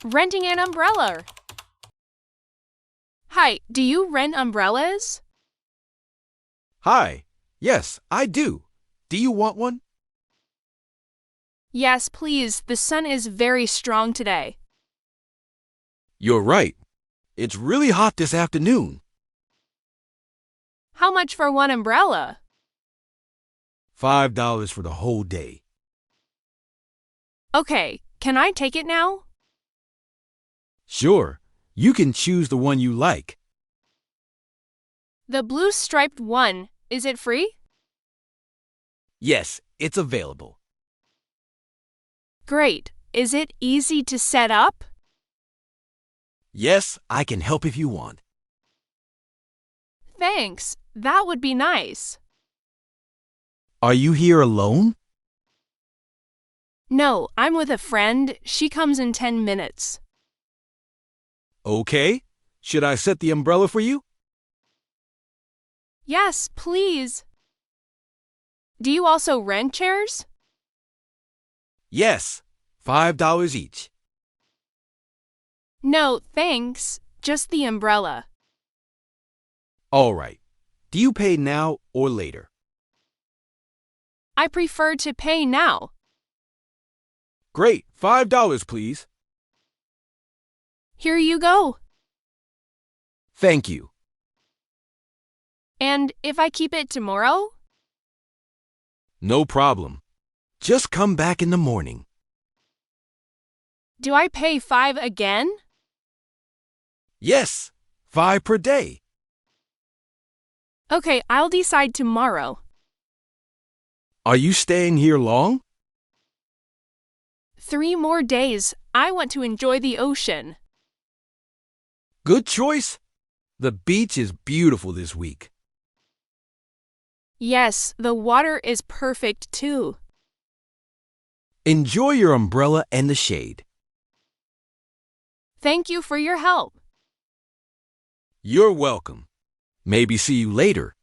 renting an umbrella. Hi, do you rent umbrellas? Hi. Yes, I do. Do you want one? Yes, please. The sun is very strong today. You're right. It's really hot this afternoon. How much for one umbrella? $5 for the whole day. Okay, can I take it now? Sure. You can choose the one you like. The blue striped one, is it free? Yes, it's available. Great. Is it easy to set up? Yes, I can help if you want. Thanks. That would be nice. Are you here alone? No, I'm with a friend. She comes in 10 minutes. Okay. Should I set the umbrella for you? Yes, please. Do you also rent chairs? Yes, $5 each. No, thanks. Just the umbrella. All right. Do you pay now or later? I prefer to pay now. Great. $5, please. Here you go. Thank you. And if I keep it tomorrow? No problem. Just come back in the morning. Do I pay 5 again? Yes, 5 per day. Okay, I'll decide tomorrow. Are you staying here long? 3 more days. I want to enjoy the ocean. Good choice. The beach is beautiful this week. Yes, the water is perfect too. Enjoy your umbrella and the shade. Thank you for your help. You're welcome. Maybe see you later.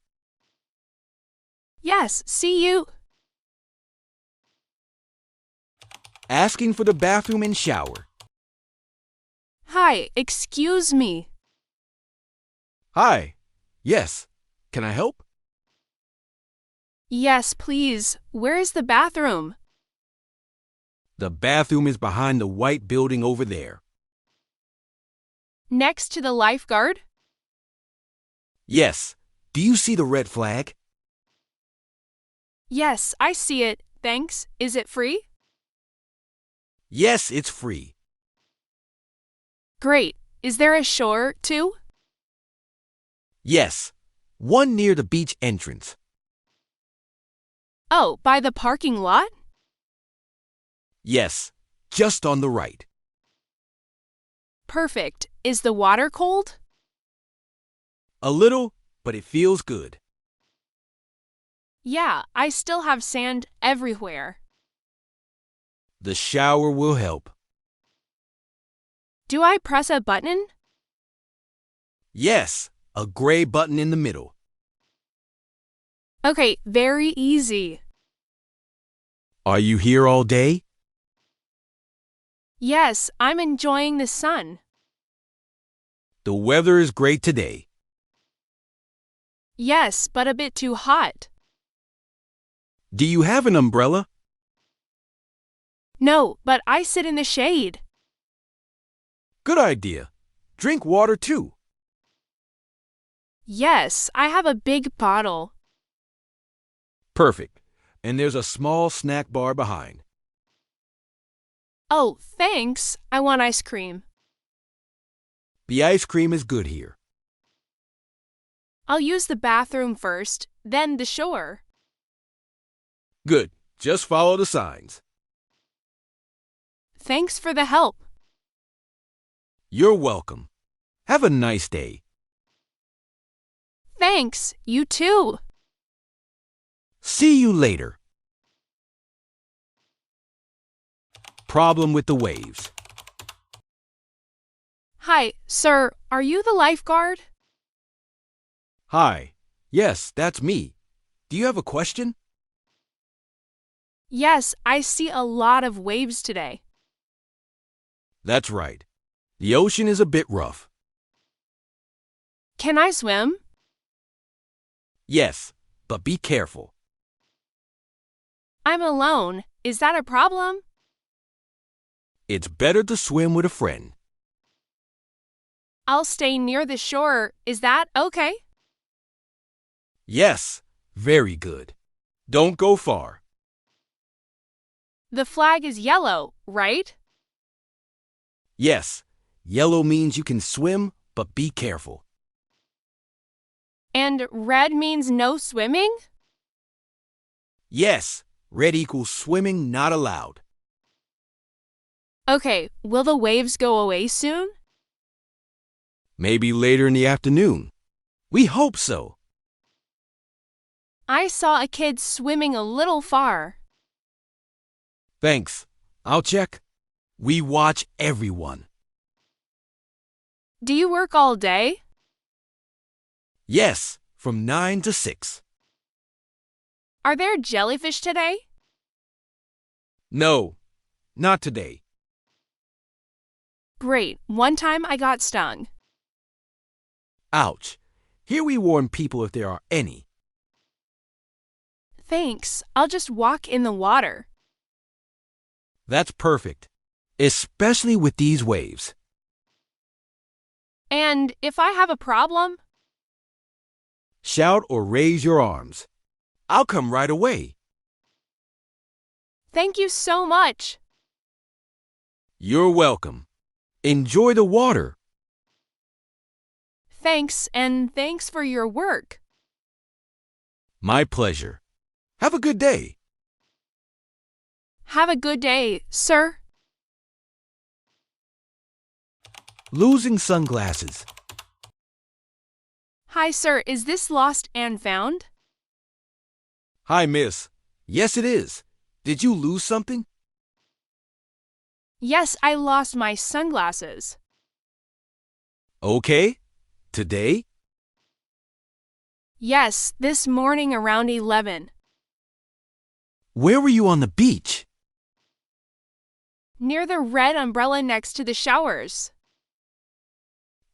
Yes, see you. Asking for the bathroom and shower. Hi, excuse me. Hi. Yes. Can I help? Yes, please. Where is the bathroom? The bathroom is behind the white building over there. Next to the lifeguard? Yes. Do you see the red flag? Yes, I see it. Thanks. Is it free? Yes, it's free. Great. Is there a shore too? Yes. One near the beach entrance. Oh, by the parking lot? Yes. Just on the right. Perfect. Is the water cold? A little, but it feels good. Yeah, I still have sand everywhere. The shower will help. Do I press a button? Yes. A gray button in the middle. Okay, very easy. Are you here all day? Yes, I'm enjoying the sun. The weather is great today. Yes, but a bit too hot. Do you have an umbrella? No, but I sit in the shade. Good idea. Drink water too. Yes, I have a big bottle. Perfect. And there's a small snack bar behind. Oh, thanks. I want ice cream. The ice cream is good here. I'll use the bathroom first, then the shore. Good. Just follow the signs. Thanks for the help. You're welcome. Have a nice day. Thanks, you too. See you later. Problem with the waves. Hi, sir, are you the lifeguard? Hi. Yes, that's me. Do you have a question? Yes, I see a lot of waves today. That's right. The ocean is a bit rough. Can I swim? Yes, but be careful. I'm alone. Is that a problem? It's better to swim with a friend. I'll stay near the shore. Is that okay? Yes, very good. Don't go far. The flag is yellow, right? Yes, yellow means you can swim, but be careful. And red means no swimming? Yes, red equals swimming not allowed. Okay, will the waves go away soon? Maybe later in the afternoon. We hope so. I saw a kid swimming a little far. Thanks. I'll check. We watch everyone. Do you work all day? Yes, from 9 to 6. Are there jellyfish today? No, not today. Great. One time I got stung. Ouch. Here we warn people if there are any. Thanks. I'll just walk in the water. That's perfect, especially with these waves. And if I have a problem? Shout or raise your arms. I'll come right away. Thank you so much. You're welcome. Enjoy the water. Thanks, and thanks for your work. My pleasure. Have a good day. Have a good day, sir. Losing sunglasses. Hi, sir. Is this lost and found? Hi, miss. Yes, it is. Did you lose something? Yes, I lost my sunglasses. Okay. Today? Yes, this morning around 11. Where were you on the beach? Near the red umbrella next to the showers.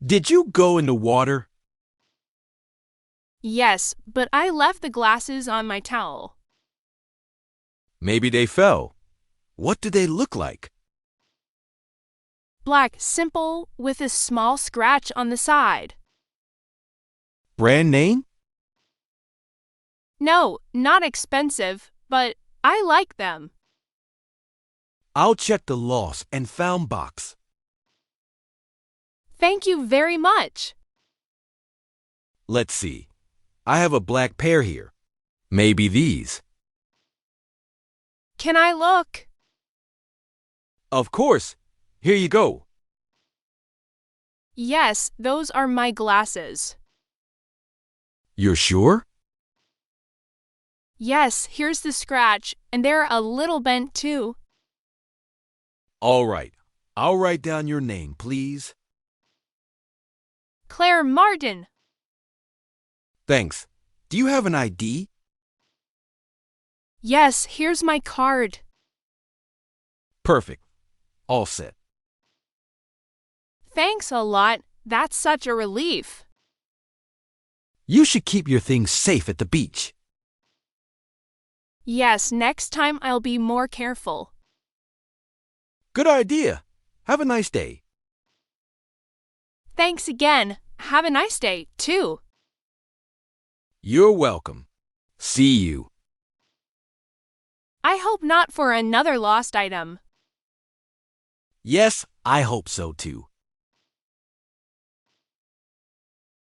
Did you go in the water? Yes, but I left the glasses on my towel. Maybe they fell. What did they look like? Black, simple, with a small scratch on the side. Brand name? No, not expensive, but I like them. I'll check the lost and found box. Thank you very much. Let's see. I have a black pair here. Maybe these. Can I look? Of course. Here you go. Yes, those are my glasses. You're sure? Yes, here's the scratch, and they're a little bent too. All right. I'll write down your name, please. Claire Martin. Thanks. Do you have an ID? Yes, here's my card. Perfect. All set. Thanks a lot. That's such a relief. You should keep your things safe at the beach. Yes, next time I'll be more careful. Good idea. Have a nice day. Thanks again. Have a nice day, too. You're welcome. See you. I hope not for another lost item. Yes, I hope so too.